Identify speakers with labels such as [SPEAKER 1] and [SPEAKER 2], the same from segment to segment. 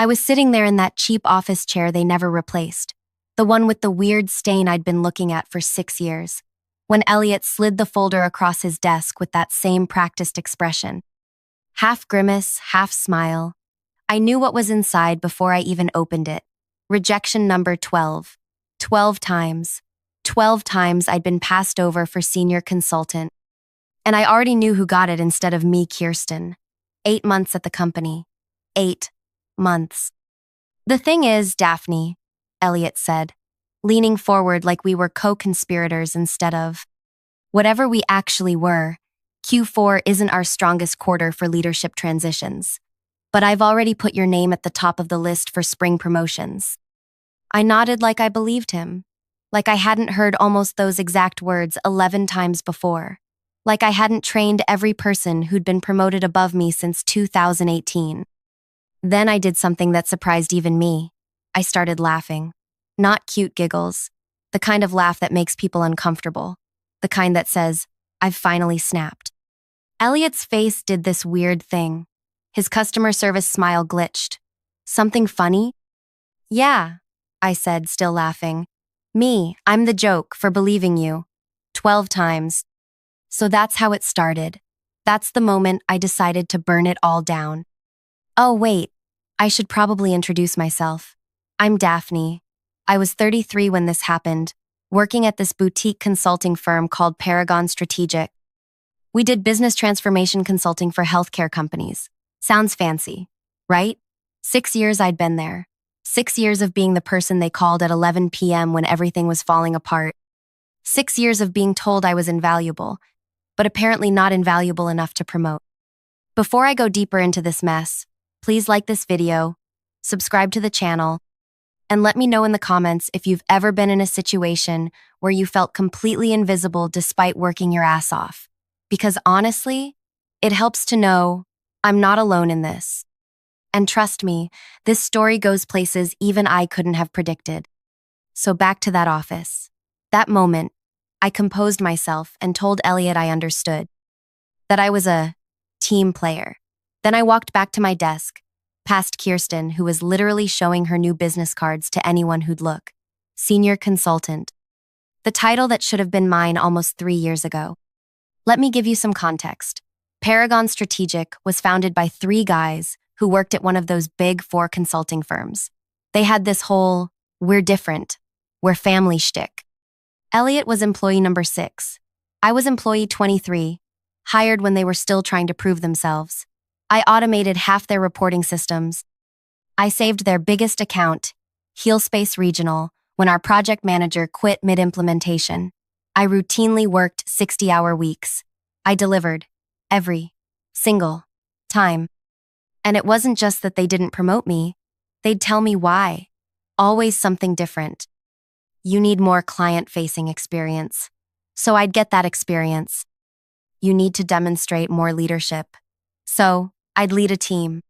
[SPEAKER 1] I was sitting there in that cheap office chair they never replaced, the one with the weird stain I'd been looking at for 6 years, when Elliot slid the folder across his desk with that same practiced expression. Half grimace, half smile. I knew what was inside before I even opened it. Rejection number 12. 12 times. 12 times I'd been passed over for senior consultant. And I already knew who got it instead of me, Kirsten. 8 months at the company. 8 months. The thing is, Daphne, Elliot said, leaning forward like we were co-conspirators instead of whatever we actually were. Q4 isn't our strongest quarter for leadership transitions, but I've already put your name at the top of the list for spring promotions. I nodded like I believed him, like I hadn't heard almost those exact words 11 times before, like I hadn't trained every person who'd been promoted above me since 2018. Then I did something that surprised even me. I started laughing. Not cute giggles, the kind of laugh that makes people uncomfortable, the kind that says, I've finally snapped. Elliot's face did this weird thing. His customer service smile glitched. Something funny? Yeah, I said, still laughing. Me, I'm the joke for believing you. 12 times. So that's how it started. That's the moment I decided to burn it all down. Oh, wait, I should probably introduce myself. I'm Daphne. I was 33 when this happened, working at this boutique consulting firm called Paragon Strategic. We did business transformation consulting for healthcare companies. Sounds fancy, right? 6 years I'd been there. 6 years of being the person they called at 11 p.m. when everything was falling apart. 6 years of being told I was invaluable, but apparently not invaluable enough to promote. Before I go deeper into this mess, please like this video, subscribe to the channel, and let me know in the comments if you've ever been in a situation where you felt completely invisible despite working your ass off. Because honestly, it helps to know I'm not alone in this. And trust me, this story goes places even I couldn't have predicted. So back to that office. That moment, I composed myself and told Elliot I understood. That I was a team player. Then I walked back to my desk, past Kirsten, who was literally showing her new business cards to anyone who'd look. Senior consultant. The title that should have been mine almost 3 years ago. Let me give you some context. Paragon Strategic was founded by 3 guys who worked at one of those big 4 consulting firms. They had this whole, we're different, we're family shtick. Elliot was employee number 6. I was employee 23, hired when they were still trying to prove themselves. I automated half their reporting systems. I saved their biggest account, Healspace Regional, when our project manager quit mid-implementation. I routinely worked 60-hour weeks. I delivered. Every single time. And it wasn't just that they didn't promote me. They'd tell me why. Always something different. You need more client-facing experience. So I'd get that experience. You need to demonstrate more leadership. So I'd lead a team.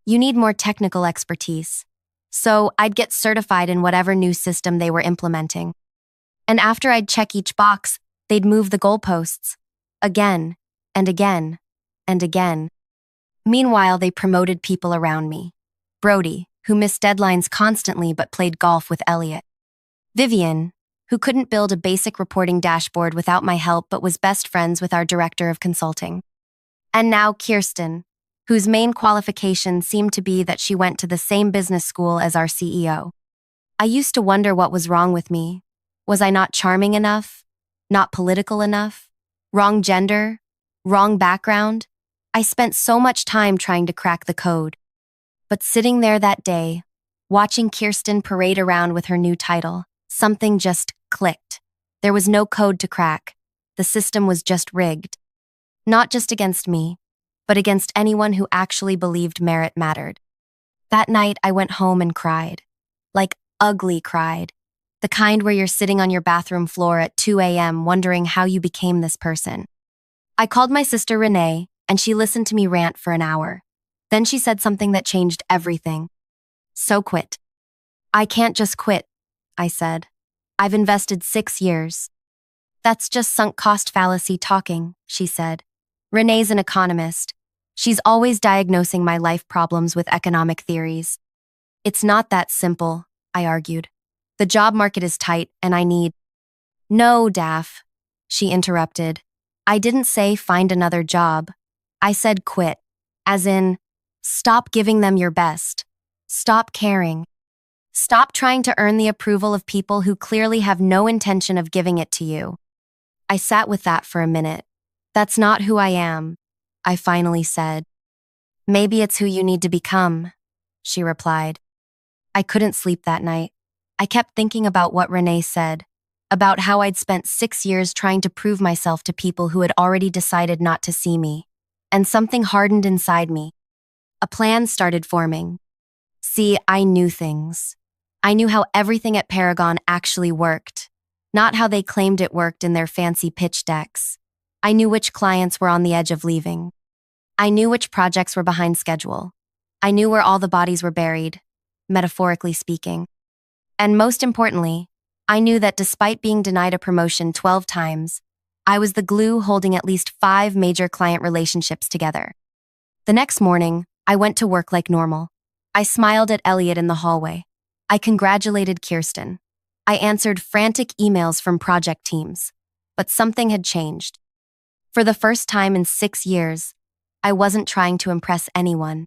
[SPEAKER 1] You need more technical expertise. So I'd get certified in whatever new system they were implementing. And after I'd check each box, they'd move the goalposts. Again, and again, and again. Meanwhile, they promoted people around me. Brody, who missed deadlines constantly but played golf with Elliot. Vivian, who couldn't build a basic reporting dashboard without my help but was best friends with our director of consulting. And now Kirsten, whose main qualification seemed to be that she went to the same business school as our CEO. I used to wonder what was wrong with me. Was I not charming enough? Not political enough? Wrong gender? Wrong background? I spent so much time trying to crack the code. But sitting there that day, watching Kirsten parade around with her new title, something just clicked. There was no code to crack. The system was just rigged. Not just against me, but against anyone who actually believed merit mattered. That night, I went home and cried. Like, ugly cried. The kind where you're sitting on your bathroom floor at 2 a.m. wondering how you became this person. I called my sister Renee, and she listened to me rant for an hour. Then she said something that changed everything. So quit. I can't just quit, I said. I've invested 6 years. That's just sunk cost fallacy talking, she said. Renee's an economist. She's always diagnosing my life problems with economic theories. It's not that simple, I argued. The job market is tight and I need— No, Daph, she interrupted. I didn't say find another job. I said quit. As in, stop giving them your best. Stop caring. Stop trying to earn the approval of people who clearly have no intention of giving it to you. I sat with that for a minute. That's not who I am, I finally said. Maybe it's who you need to become, she replied. I couldn't sleep that night. I kept thinking about what Renee said, about how I'd spent 6 years trying to prove myself to people who had already decided not to see me. And something hardened inside me. A plan started forming. See, I knew things. I knew how everything at Paragon actually worked, not how they claimed it worked in their fancy pitch decks. I knew which clients were on the edge of leaving. I knew which projects were behind schedule. I knew where all the bodies were buried, metaphorically speaking. And most importantly, I knew that despite being denied a promotion 12 times, I was the glue holding at least 5 major client relationships together. The next morning, I went to work like normal. I smiled at Elliot in the hallway. I congratulated Kirsten. I answered frantic emails from project teams. But something had changed. For the first time in 6 years, I wasn't trying to impress anyone.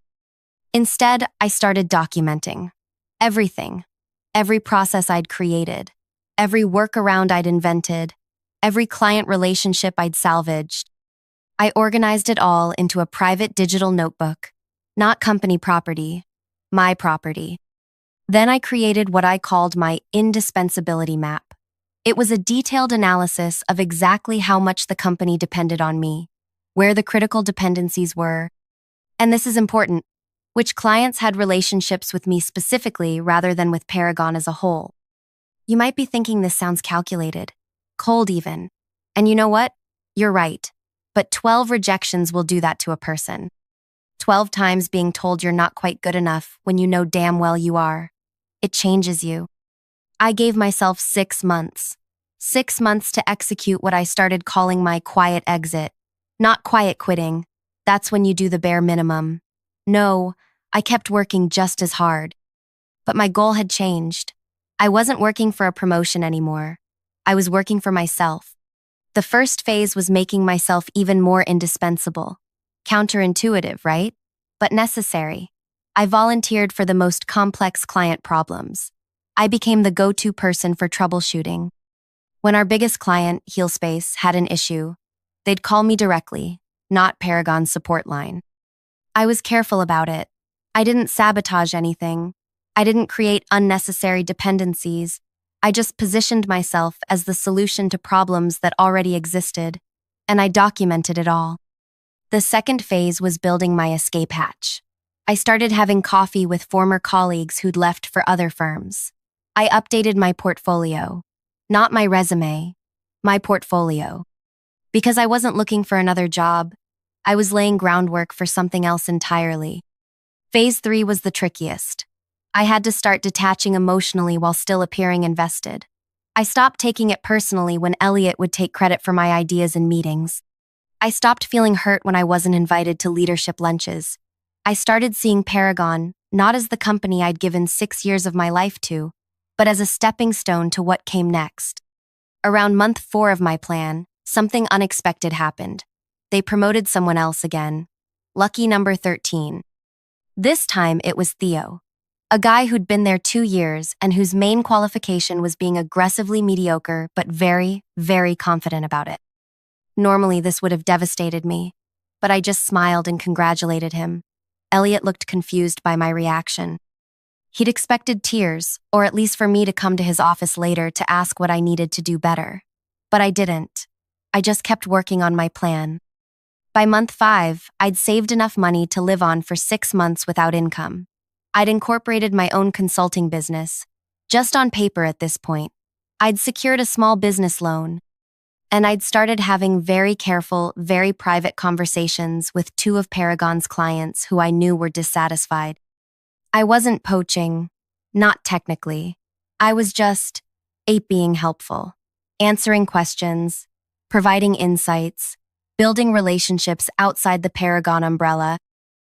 [SPEAKER 1] Instead, I started documenting. Everything. Every process I'd created. Every workaround I'd invented. Every client relationship I'd salvaged. I organized it all into a private digital notebook. Not company property. My property. Then I created what I called my indispensability map. It was a detailed analysis of exactly how much the company depended on me, where the critical dependencies were, and this is important, which clients had relationships with me specifically rather than with Paragon as a whole. You might be thinking this sounds calculated, cold even. And you know what? You're right. But 12 rejections will do that to a person. 12 times being told you're not quite good enough when you know damn well you are. It changes you. I gave myself 6 months. 6 months to execute what I started calling my quiet exit. Not quiet quitting. That's when you do the bare minimum. No, I kept working just as hard. But my goal had changed. I wasn't working for a promotion anymore. I was working for myself. The first phase was making myself even more indispensable. Counterintuitive, right? But necessary. I volunteered for the most complex client problems. I became the go-to person for troubleshooting. When our biggest client, HealSpace, had an issue, they'd call me directly, not Paragon's support line. I was careful about it. I didn't sabotage anything. I didn't create unnecessary dependencies. I just positioned myself as the solution to problems that already existed, and I documented it all. The second phase was building my escape hatch. I started having coffee with former colleagues who'd left for other firms. I updated my portfolio. Not my resume, my portfolio. Because I wasn't looking for another job, I was laying groundwork for something else entirely. Phase 3 was the trickiest. I had to start detaching emotionally while still appearing invested. I stopped taking it personally when Elliot would take credit for my ideas in meetings. I stopped feeling hurt when I wasn't invited to leadership lunches. I started seeing Paragon not as the company I'd given 6 years of my life to, but as a stepping stone to what came next. Around month 4 of my plan, something unexpected happened. They promoted someone else again. Lucky number 13. This time it was Theo, a guy who'd been there 2 years and whose main qualification was being aggressively mediocre but very, very confident about it. Normally this would have devastated me, but I just smiled and congratulated him. Elliot looked confused by my reaction. He'd expected tears, or at least for me to come to his office later to ask what I needed to do better. But I didn't. I just kept working on my plan. By month 5, I'd saved enough money to live on for 6 months without income. I'd incorporated my own consulting business, just on paper at this point. I'd secured a small business loan, and I'd started having very careful, very private conversations with 2 of Paragon's clients who I knew were dissatisfied. I wasn't poaching, not technically. I was just being helpful, answering questions, providing insights, building relationships outside the Paragon umbrella.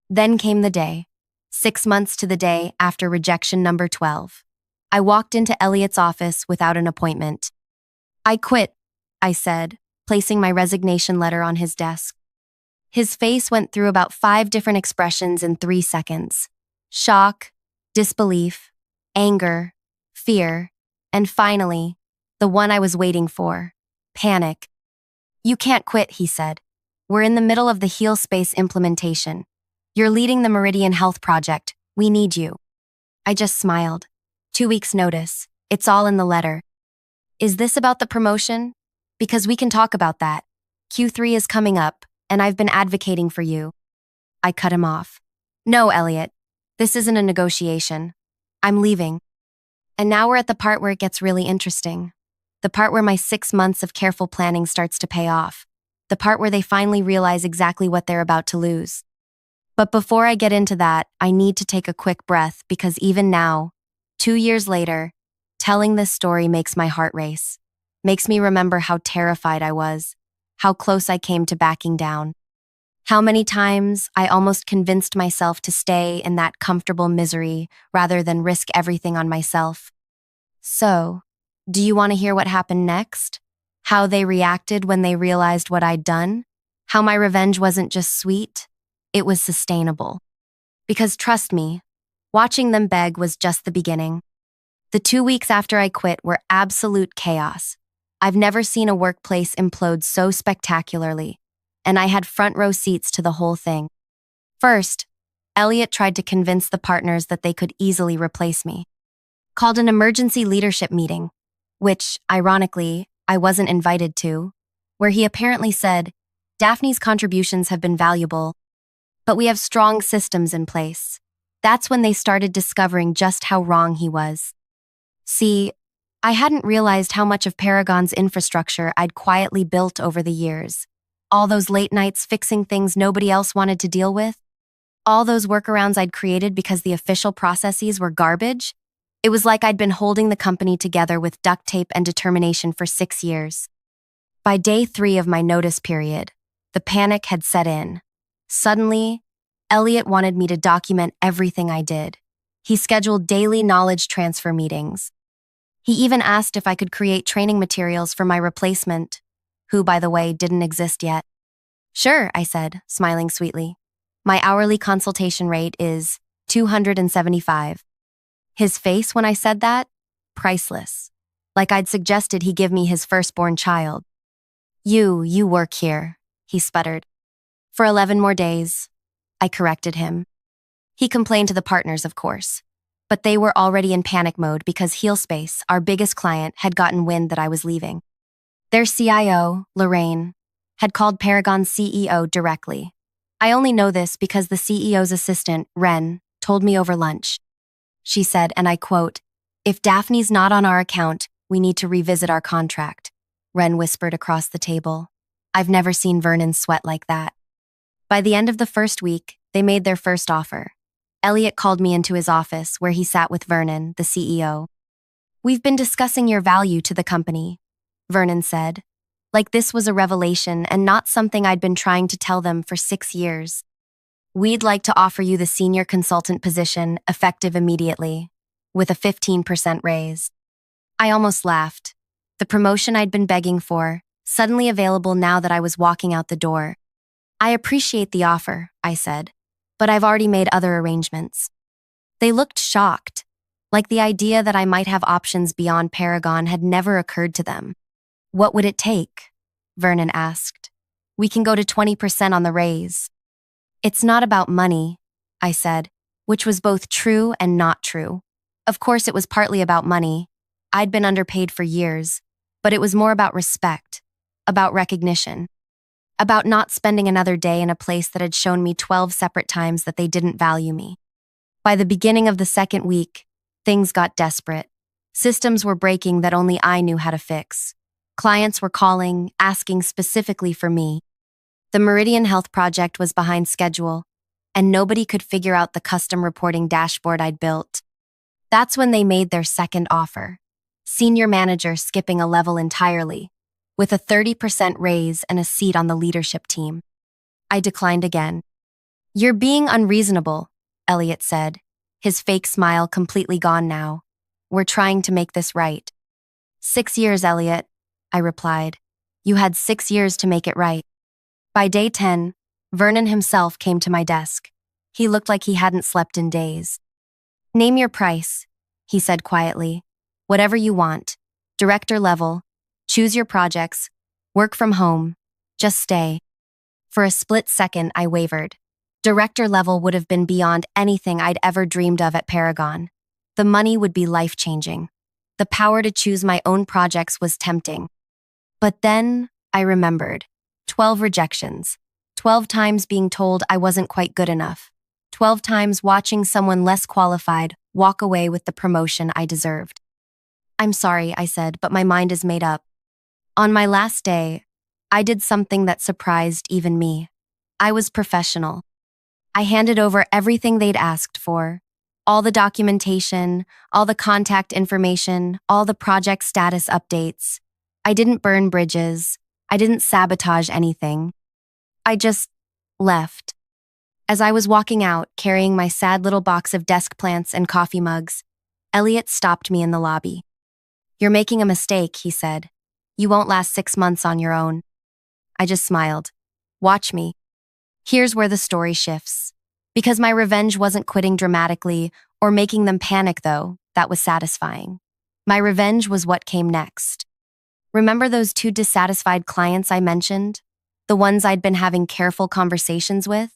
[SPEAKER 1] Then came the day. 6 months to the day after rejection number 12. I walked into Elliot's office without an appointment. "I quit," I said, placing my resignation letter on his desk. His face went through about 5 different expressions in 3 seconds: shock, disbelief, anger, fear, and finally, the one I was waiting for: panic. "You can't quit," he said. "We're in the middle of the Heal Space implementation. You're leading the Meridian Health Project. We need you." I just smiled. 2 weeks' notice. It's all in the letter. "Is this about the promotion? Because we can talk about that. Q3 is coming up, and I've been advocating for you." I cut him off. "No, Elliot. This isn't a negotiation. I'm leaving." And now we're at the part where it gets really interesting. The part where my 6 months of careful planning starts to pay off. The part where they finally realize exactly what they're about to lose. But before I get into that, I need to take a quick breath because even now, 2 years later, telling this story makes my heart race. Makes me remember how terrified I was, how close I came to backing down, how many times I almost convinced myself to stay in that comfortable misery rather than risk everything on myself. So, do you want to hear what happened next? How they reacted when they realized what I'd done? How my revenge wasn't just sweet, it was sustainable. Because trust me, watching them beg was just the beginning. The 2 weeks after I quit were absolute chaos. I've never seen a workplace implode so spectacularly, and I had front row seats to the whole thing. First, Elliot tried to convince the partners that they could easily replace me. Called an emergency leadership meeting, which, ironically, I wasn't invited to, where he apparently said, "Daphne's contributions have been valuable, but we have strong systems in place." That's when they started discovering just how wrong he was. See, I hadn't realized how much of Paragon's infrastructure I'd quietly built over the years. All those late nights fixing things nobody else wanted to deal with. All those workarounds I'd created because the official processes were garbage. It was like I'd been holding the company together with duct tape and determination for 6 years. By day 3 of my notice period, the panic had set in. Suddenly, Elliot wanted me to document everything I did. He scheduled daily knowledge transfer meetings. He even asked if I could create training materials for my replacement, who, by the way, didn't exist yet. "Sure," I said, smiling sweetly. "My hourly consultation rate is $275. His face when I said that? Priceless. Like I'd suggested he give me his firstborn child. You work here," he sputtered. "For 11 more days. I corrected him. He complained to the partners, of course. But they were already in panic mode because HealSpace, our biggest client, had gotten wind that I was leaving. Their CIO, Lorraine, had called Paragon's CEO directly. I only know this because the CEO's assistant, Ren, told me over lunch. She said, and I quote, "If Daphne's not on our account, we need to revisit our contract," Ren whispered across the table. I've never seen Vernon sweat like that. By the end of the first week, they made their first offer. Elliot called me into his office where he sat with Vernon, the CEO. "We've been discussing your value to the company," Vernon said. Like this was a revelation and not something I'd been trying to tell them for 6 years. "We'd like to offer you the senior consultant position, effective immediately, with a 15% raise." I almost laughed. The promotion I'd been begging for, suddenly available now that I was walking out the door. "I appreciate the offer," I said, "but I've already made other arrangements." They looked shocked, like the idea that I might have options beyond Paragon had never occurred to them. "What would it take?" Vernon asked. "We can go to 20% on the raise." "It's not about money," I said, which was both true and not true. Of course, it was partly about money. I'd been underpaid for years, but it was more about respect, about recognition, about not spending another day in a place that had shown me 12 separate times that they didn't value me. By the beginning of the second week, things got desperate. Systems were breaking that only I knew how to fix. Clients were calling, asking specifically for me. The Meridian Health Project was behind schedule, and nobody could figure out the custom reporting dashboard I'd built. That's when they made their second offer. Senior manager skipping a level entirely, with a 30% raise and a seat on the leadership team. I declined again. "You're being unreasonable," Elliot said, his fake smile completely gone now. We're trying to make this right. 6 years, Elliot, I replied. You had 6 years to make it right. By day 10, Vernon himself came to my desk. He looked like he hadn't slept in days. Name your price, he said quietly. Whatever you want. Director level. Choose your projects. Work from home. Just stay. For a split second, I wavered. Director level would have been beyond anything I'd ever dreamed of at Paragon. The money would be life-changing. The power to choose my own projects was tempting. But then, I remembered. 12 rejections. 12 times being told I wasn't quite good enough. 12 times watching someone less qualified walk away with the promotion I deserved. I'm sorry, I said, but my mind is made up. On my last day, I did something that surprised even me. I was professional. I handed over everything they'd asked for. All the documentation, all the contact information, all the project status updates. I didn't burn bridges. I didn't sabotage anything. I just left. As I was walking out, carrying my sad little box of desk plants and coffee mugs, Elliot stopped me in the lobby. You're making a mistake, he said. You won't last 6 months on your own. I just smiled. Watch me. Here's where the story shifts. Because my revenge wasn't quitting dramatically or making them panic, though, that was satisfying. My revenge was what came next. Remember those 2 dissatisfied clients I mentioned? The ones I'd been having careful conversations with?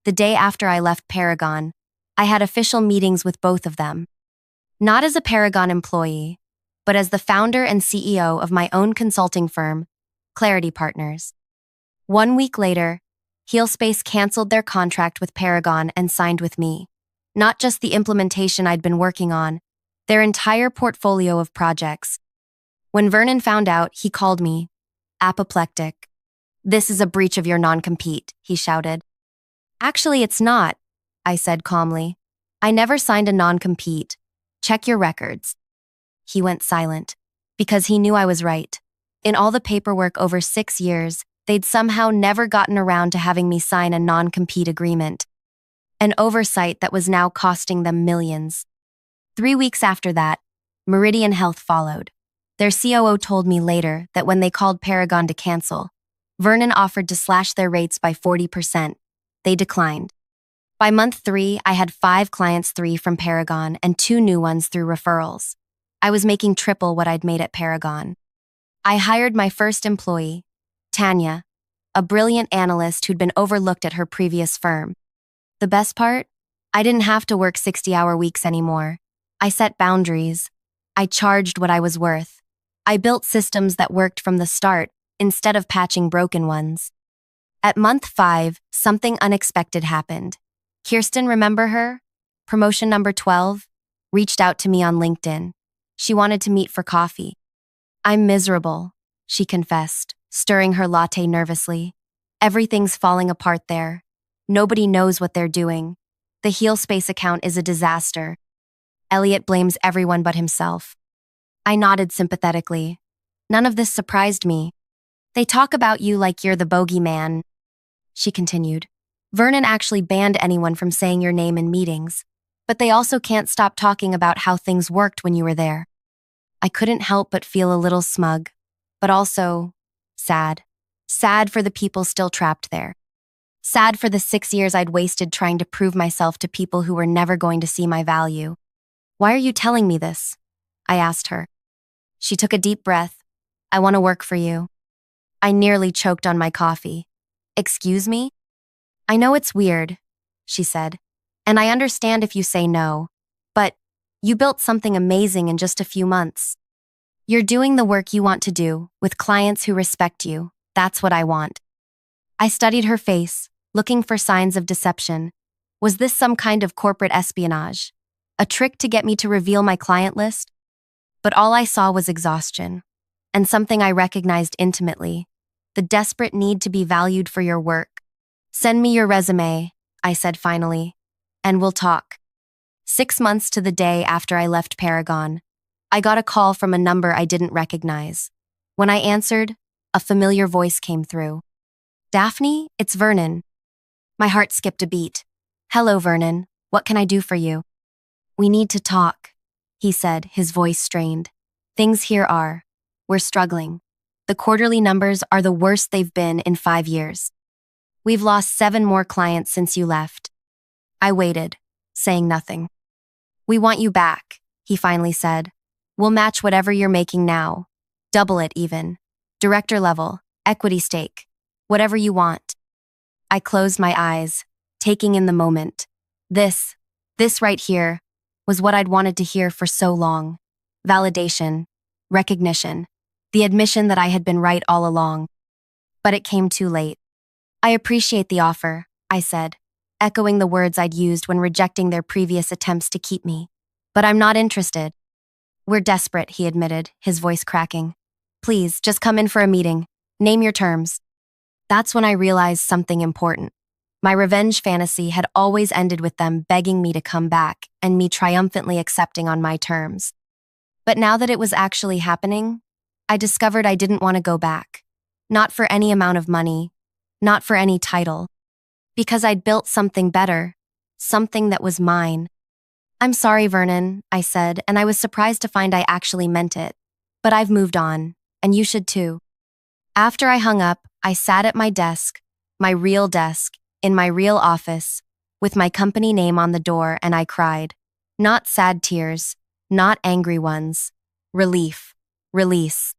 [SPEAKER 1] The day after I left Paragon, I had official meetings with both of them. Not as a Paragon employee, but as the founder and CEO of my own consulting firm, Clarity Partners. 1 week later, HealSpace canceled their contract with Paragon and signed with me. Not just the implementation I'd been working on, their entire portfolio of projects. When Vernon found out, he called me apoplectic. This is a breach of your non-compete, he shouted. Actually, it's not, I said calmly. I never signed a non-compete. Check your records. He went silent, because he knew I was right. In all the paperwork over 6 years, they'd somehow never gotten around to having me sign a non-compete agreement. An oversight that was now costing them millions. 3 weeks after that, Meridian Health followed. Their COO told me later that when they called Paragon to cancel, Vernon offered to slash their rates by 40%. They declined. By month 3, I had 5 clients, 3 from Paragon and 2 new ones through referrals. I was making triple what I'd made at Paragon. I hired my first employee, Tanya, a brilliant analyst who'd been overlooked at her previous firm. The best part? I didn't have to work 60-hour weeks anymore. I set boundaries. I charged what I was worth. I built systems that worked from the start instead of patching broken ones. At month 5, something unexpected happened. Kirsten, remember her? Promotion number 12? Reached out to me on LinkedIn. She wanted to meet for coffee. I'm miserable, she confessed, stirring her latte nervously. Everything's falling apart there. Nobody knows what they're doing. The HealSpace account is a disaster. Elliot blames everyone but himself. I nodded sympathetically. None of this surprised me. They talk about you like you're the bogeyman, she continued. Vernon actually banned anyone from saying your name in meetings, but they also can't stop talking about how things worked when you were there. I couldn't help but feel a little smug, but also sad. Sad for the people still trapped there. Sad for the 6 years I'd wasted trying to prove myself to people who were never going to see my value. Why are you telling me this? I asked her. She took a deep breath. I want to work for you. I nearly choked on my coffee. Excuse me? I know it's weird, she said, and I understand if you say no, but you built something amazing in just a few months. You're doing the work you want to do, with clients who respect you. That's what I want. I studied her face, looking for signs of deception. Was this some kind of corporate espionage? A trick to get me to reveal my client list? But all I saw was exhaustion, and something I recognized intimately, the desperate need to be valued for your work. Send me your resume, I said finally, and we'll talk. 6 months to the day after I left Paragon, I got a call from a number I didn't recognize. When I answered, a familiar voice came through. Daphne, it's Vernon. My heart skipped a beat. Hello, Vernon. What can I do for you? We need to talk, he said, his voice strained. Things here are. We're struggling. The quarterly numbers are the worst they've been in 5 years. We've lost 7 more clients since you left. I waited, saying nothing. We want you back, he finally said. We'll match whatever you're making now. Double it even. Director level, equity stake, whatever you want. I closed my eyes, taking in the moment. This right here, was what I'd wanted to hear for so long. Validation, recognition, the admission that I had been right all along. But it came too late. I appreciate the offer, I said, echoing the words I'd used when rejecting their previous attempts to keep me. But I'm not interested. We're desperate, he admitted, his voice cracking. Please, just come in for a meeting. Name your terms. That's when I realized something important. My revenge fantasy had always ended with them begging me to come back and me triumphantly accepting on my terms. But now that it was actually happening, I discovered I didn't want to go back. Not for any amount of money, not for any title. Because I'd built something better, something that was mine. I'm sorry, Vernon, I said, and I was surprised to find I actually meant it. But I've moved on, and you should too. After I hung up, I sat at my desk, my real desk, in my real office, with my company name on the door, and I cried. Not sad tears, not angry ones. Relief, release.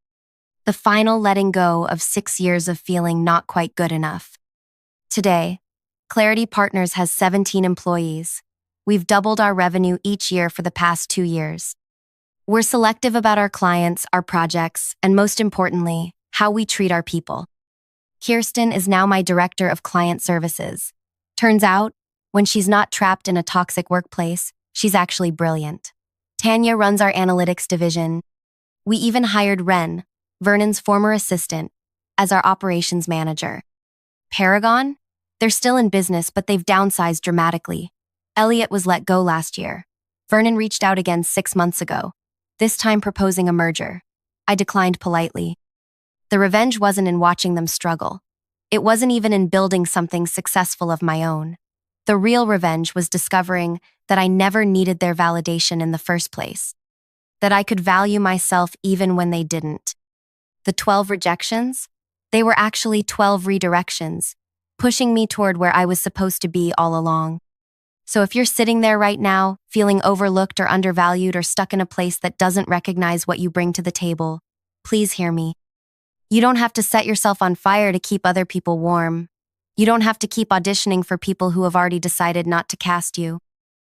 [SPEAKER 1] The final letting go of 6 years of feeling not quite good enough. Today, Clarity Partners has 17 employees. We've doubled our revenue each year for the past 2 years. We're selective about our clients, our projects, and most importantly, how we treat our people. Kirsten is now my director of client services. Turns out, when she's not trapped in a toxic workplace, she's actually brilliant. Tanya runs our analytics division. We even hired Ren, Vernon's former assistant, as our operations manager. Paragon? They're still in business, but they've downsized dramatically. Elliot was let go last year. Vernon reached out again 6 months ago, this time proposing a merger. I declined politely. The revenge wasn't in watching them struggle. It wasn't even in building something successful of my own. The real revenge was discovering that I never needed their validation in the first place. That I could value myself even when they didn't. The 12 rejections? They were actually 12 redirections, pushing me toward where I was supposed to be all along. So if you're sitting there right now, feeling overlooked or undervalued or stuck in a place that doesn't recognize what you bring to the table, please hear me. You don't have to set yourself on fire to keep other people warm. You don't have to keep auditioning for people who have already decided not to cast you.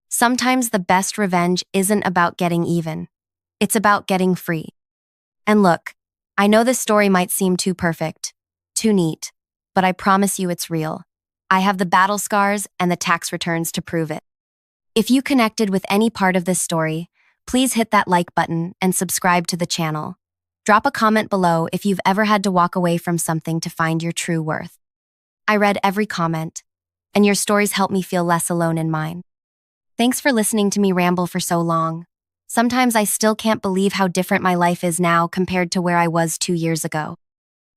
[SPEAKER 1] Sometimes the best revenge isn't about getting even. It's about getting free. And look, I know this story might seem too perfect, too neat, but I promise you it's real. I have the battle scars and the tax returns to prove it. If you connected with any part of this story, please hit that like button and subscribe to the channel. Drop a comment below if you've ever had to walk away from something to find your true worth. I read every comment, and your stories help me feel less alone in mine. Thanks for listening to me ramble for so long. Sometimes I still can't believe how different my life is now compared to where I was 2 years ago.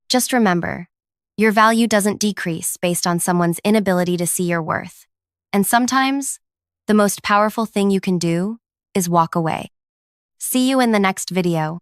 [SPEAKER 1] Just remember, your value doesn't decrease based on someone's inability to see your worth. And sometimes, the most powerful thing you can do is walk away. See you in the next video.